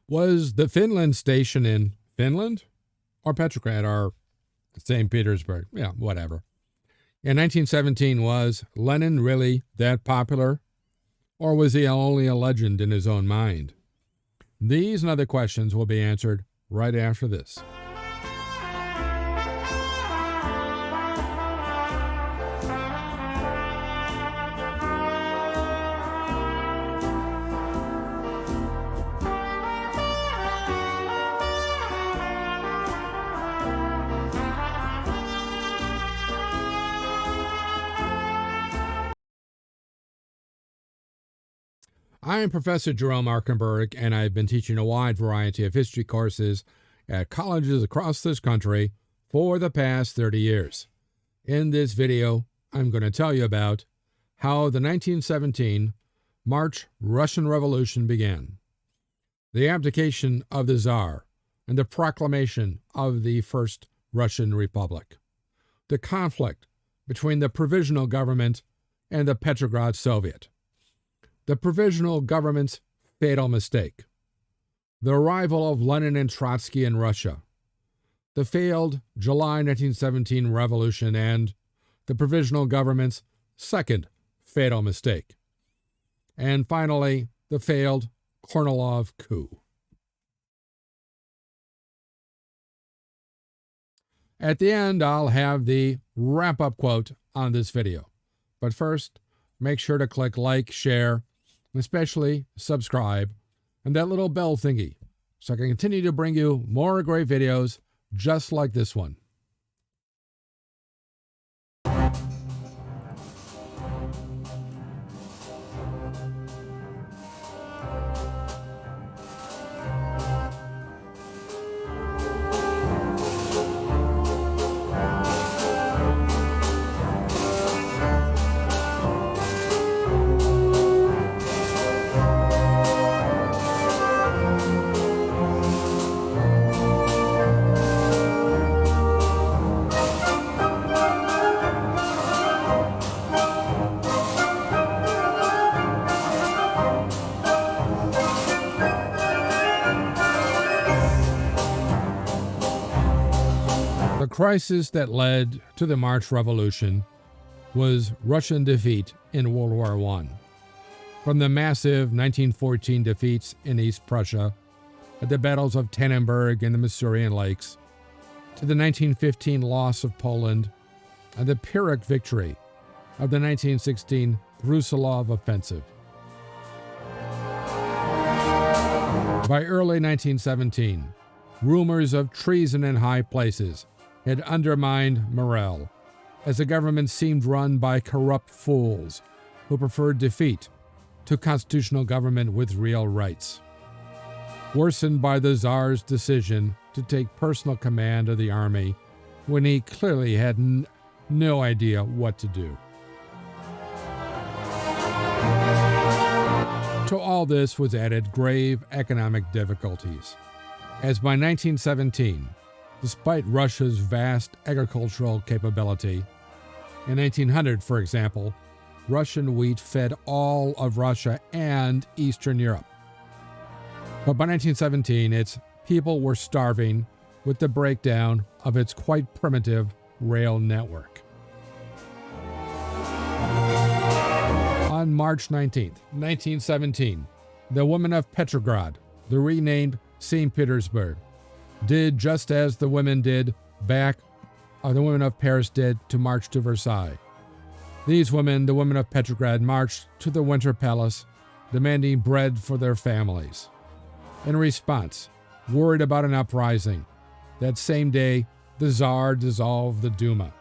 Was the Finland station in Finland or Petrograd or St. Petersburg? Yeah, whatever. In 1917, was Lenin really that popular? Or was he only a legend in his own mind? These and other questions will be answered right after this. I am Professor Jerome Arkenberg, and I've been teaching a wide variety of history courses at colleges across this country for the past 30 years. In this video, I'm going to tell you about how the 1917 March Russian Revolution began, the abdication of the Tsar, and the proclamation of the First Russian Republic, the conflict between the Provisional Government and the Petrograd Soviet, the Provisional Government's fatal mistake, the arrival of Lenin and Trotsky in Russia, the failed July 1917 revolution, and the Provisional Government's second fatal mistake, and finally, the failed Kornilov Coup. At the end, I'll have the wrap-up quote on this video. But first, make sure to click like, share, and especially subscribe, and that little bell thingy, so I can continue to bring you more great videos just like this one. The crisis that led to the March Revolution was Russian defeat in World War I. From the massive 1914 defeats in East Prussia, at the battles of Tannenberg and the Masurian Lakes, to the 1915 loss of Poland, and the Pyrrhic victory of the 1916 Brusilov offensive. By early 1917, rumors of treason in high places had undermined morale, as the government seemed run by corrupt fools who preferred defeat to constitutional government with real rights. Worsened by the Tsar's decision to take personal command of the army when he clearly had no idea what to do. To all this was added grave economic difficulties, as by 1917, despite Russia's vast agricultural capability, in 1900, for example, Russian wheat fed all of Russia and Eastern Europe. But by 1917, its people were starving with the breakdown of its quite primitive rail network. On March 19, 1917, the women of Petrograd, the renamed St. Petersburg, did just as the women of Paris did to march to Versailles. These women, the women of Petrograd, marched to the Winter Palace, demanding bread for their families. In response, worried about an uprising, that same day, the Tsar dissolved the Duma.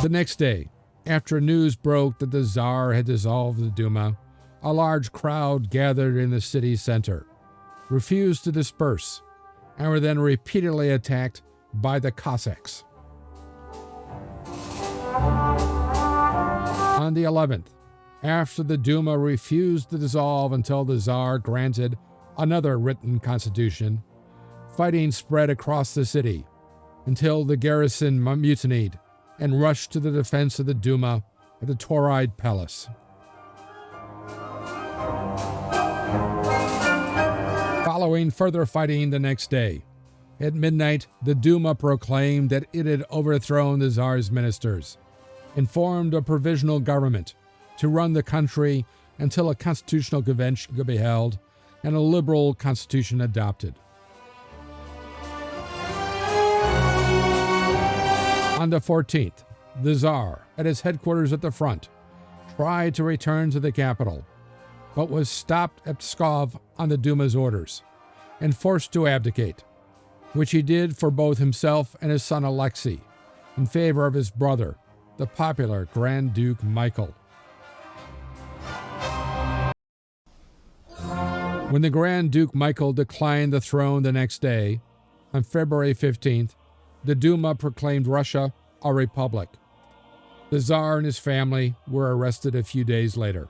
The next day, after news broke that the Tsar had dissolved the Duma, a large crowd gathered in the city center, refused to disperse, and were then repeatedly attacked by the Cossacks. On the 11th, after the Duma refused to dissolve until the Tsar granted another written constitution, fighting spread across the city until the Garrison mutinied and rushed to the defense of the Duma at the Tauride Palace. Following further fighting the next day, at midnight, the Duma proclaimed that it had overthrown the Tsar's ministers and formed a provisional government to run the country until a constitutional convention could be held and a liberal constitution adopted. On the 14th, the Tsar, at his headquarters at the front, tried to return to the capital, but was stopped at Pskov on the Duma's orders and forced to abdicate, which he did for both himself and his son Alexei, in favor of his brother, the popular Grand Duke Michael. When the Grand Duke Michael declined the throne the next day, on February 15th, the Duma proclaimed Russia a republic. The Tsar and his family were arrested a few days later.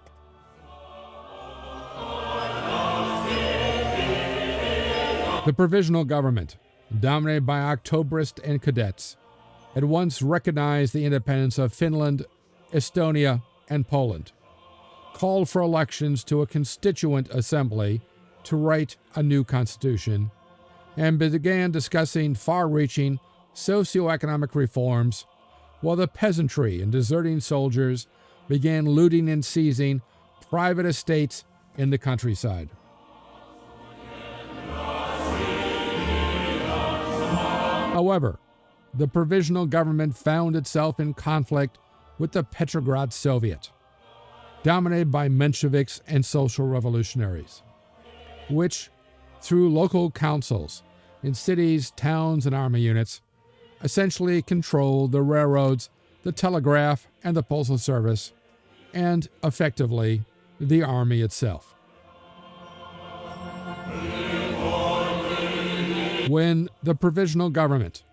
The Provisional Government, dominated by Octobrists and cadets, had once recognized the independence of Finland, Estonia, and Poland, called for elections to a constituent assembly to write a new constitution, and began discussing far-reaching socioeconomic reforms, while the peasantry and deserting soldiers began looting and seizing private estates in the countryside. However, the Provisional Government found itself in conflict with the Petrograd Soviet, dominated by Mensheviks and social revolutionaries, which, through local councils in cities, towns, and army units, essentially controlled the railroads, the telegraph, and the postal service, and, effectively, the army itself. When the Provisional Government,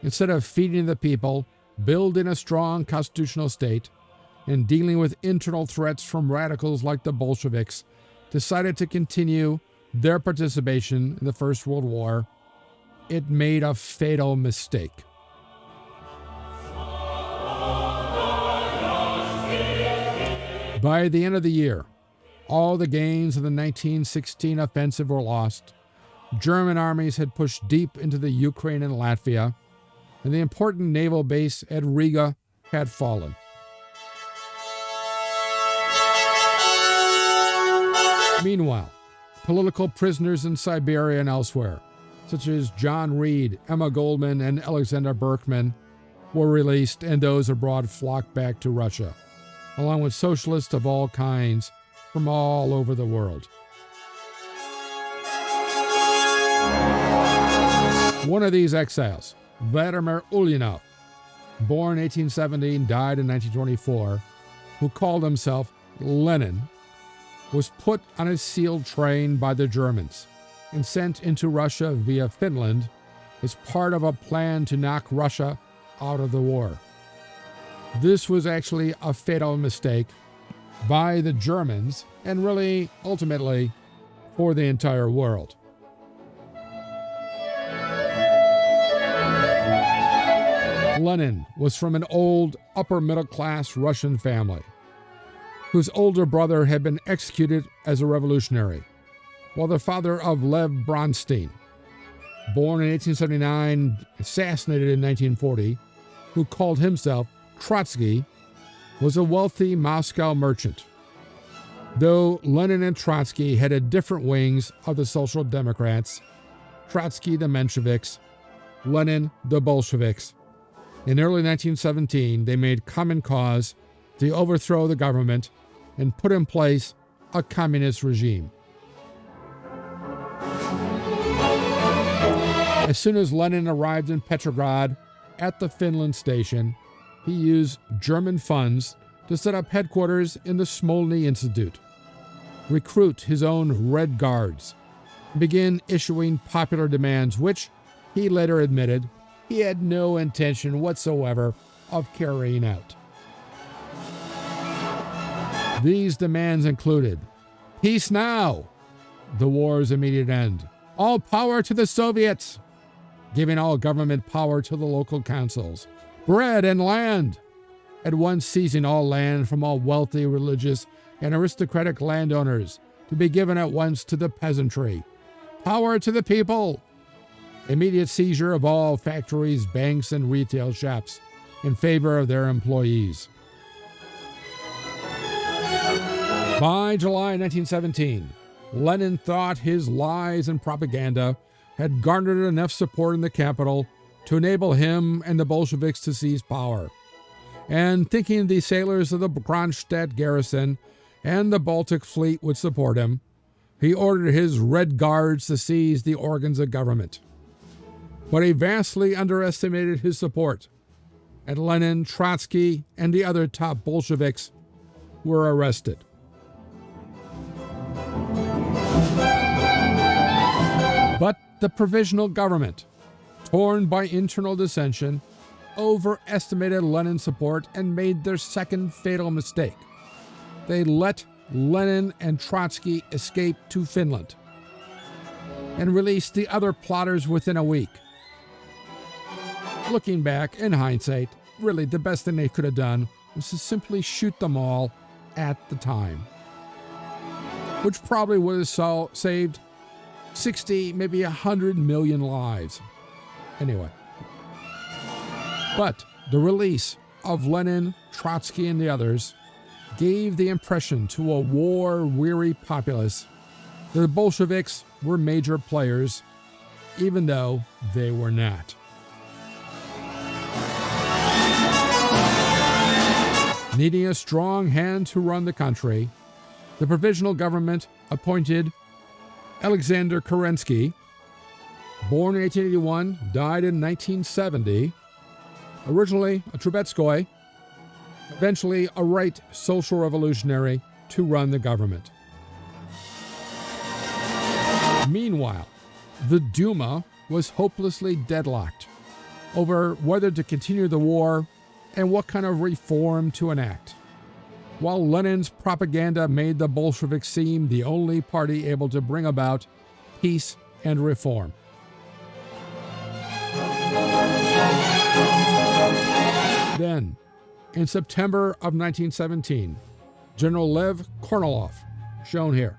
instead of feeding the people, building a strong constitutional state, and dealing with internal threats from radicals like the Bolsheviks, decided to continue their participation in the First World War, it made a fatal mistake. By the end of the year, all the gains of the 1916 offensive were lost. German armies had pushed deep into the Ukraine and Latvia, and the important naval base at Riga had fallen. Meanwhile, political prisoners in Siberia and elsewhere, such as John Reed, Emma Goldman, and Alexander Berkman, were released, and those abroad flocked back to Russia, along with socialists of all kinds from all over the world. One of these exiles, Vladimir Ulyanov, born 1870 and died in 1924, who called himself Lenin, was put on a sealed train by the Germans and sent into Russia via Finland as part of a plan to knock Russia out of the war. This was actually a fatal mistake by the Germans and really, ultimately, for the entire world. Lenin was from an old, upper-middle-class Russian family, whose older brother had been executed as a revolutionary, while the father of Lev Bronstein, born in 1879, assassinated in 1940, who called himself Trotsky, was a wealthy Moscow merchant. Though Lenin and Trotsky headed different wings of the Social Democrats, Trotsky the Mensheviks, Lenin the Bolsheviks, in early 1917 they made common cause to overthrow the government and put in place a communist regime. As soon as Lenin arrived in Petrograd at the Finland station, he used German funds to set up headquarters in the Smolny Institute, recruit his own Red Guards, and begin issuing popular demands which, he later admitted, he had no intention whatsoever of carrying out. These demands included peace now, the war's immediate end, all power to the Soviets, giving all government power to the local councils, bread and land, at once seizing all land from all wealthy, religious, and aristocratic landowners to be given at once to the peasantry, Power to the people! Immediate seizure of all factories, banks, and retail shops in favor of their employees. By July 1917, Lenin thought his lies and propaganda had garnered enough support in the capital to enable him and the Bolsheviks to seize power. And thinking the sailors of the Kronstadt garrison and the Baltic fleet would support him, he ordered his Red Guards to seize the organs of government. But he vastly underestimated his support, and Lenin, Trotsky, and the other top Bolsheviks were arrested. But the Provisional Government, torn by internal dissension, overestimated Lenin's support and made their second fatal mistake. They let Lenin and Trotsky escape to Finland and released the other plotters within a week. Looking back, in hindsight, really the best thing they could have done was to simply shoot them all at the time, which probably would have saved 60, maybe 100 million lives. Anyway. But the release of Lenin, Trotsky, and the others gave the impression to a war-weary populace that the Bolsheviks were major players, even though they were not. Needing a strong hand to run the country, the Provisional Government appointed Alexander Kerensky, born in 1881, died in 1970, originally a Trubetskoy, eventually a right social revolutionary, to run the government. Meanwhile, the Duma was hopelessly deadlocked over whether to continue the war and what kind of reform to enact, while Lenin's propaganda made the Bolsheviks seem the only party able to bring about peace and reform. Then, in September of 1917, General Lev Kornilov, shown here,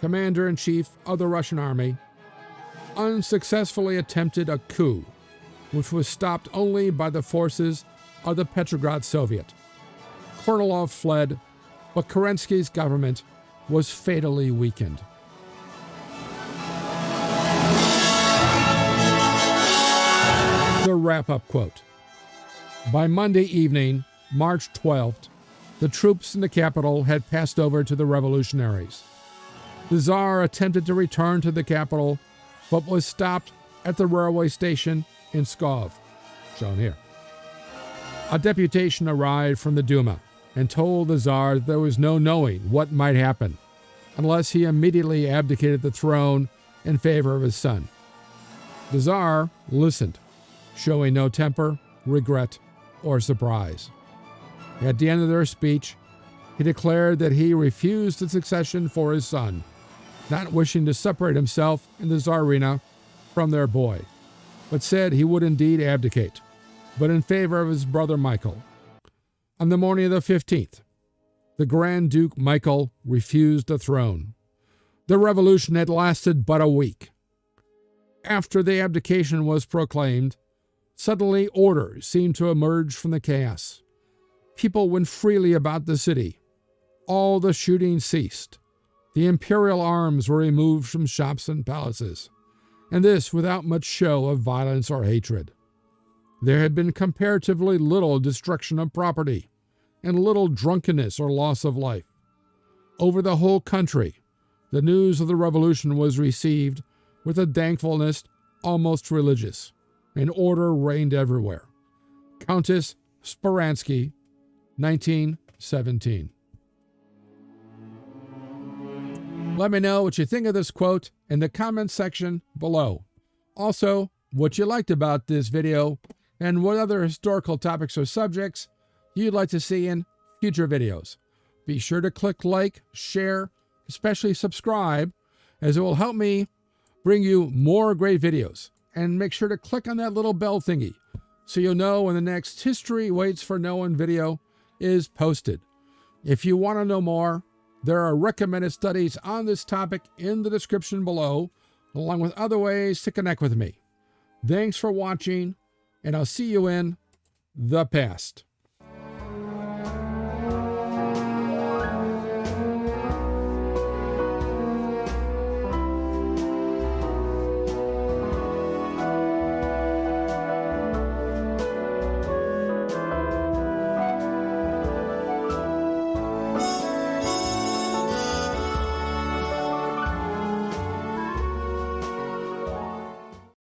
commander-in-chief of the Russian army, unsuccessfully attempted a coup, which was stopped only by the forces of the Petrograd Soviet. Kornilov fled, but Kerensky's government was fatally weakened. The wrap-up quote. By Monday evening, March 12th, the troops in the capital had passed over to the revolutionaries. The Tsar attempted to return to the capital, but was stopped at the railway station in Pskov, shown here. A deputation arrived from the Duma and told the Tsar that there was no knowing what might happen unless he immediately abdicated the throne in favor of his son. The Tsar listened, showing no temper, regret, or surprise. At the end of their speech, he declared that he refused the succession for his son, not wishing to separate himself in the Tsarina from their boy, but said he would indeed abdicate, but in favor of his brother Michael. On the morning of the 15th, the Grand Duke Michael refused the throne. The revolution had lasted but a week. After the abdication was proclaimed, suddenly order seemed to emerge from the chaos. People went freely about the city. All the shooting ceased. The imperial arms were removed from shops and palaces, and this without much show of violence or hatred. There had been comparatively little destruction of property and little drunkenness or loss of life. Over the whole country, the news of the revolution was received with a thankfulness almost religious, and order reigned everywhere. Countess Speransky, 1917. Let me know what you think of this quote in the comments section below. Also, what you liked about this video and what other historical topics or subjects you'd like to see in future videos. Be sure to click like, share, especially subscribe, as it will help me bring you more great videos. And make sure to click on that little bell thingy so you'll know when the next History Waits for No One video is posted. If you want to know more, there are recommended studies on this topic in the description below, along with other ways to connect with me. Thanks for watching, and I'll see you in the past.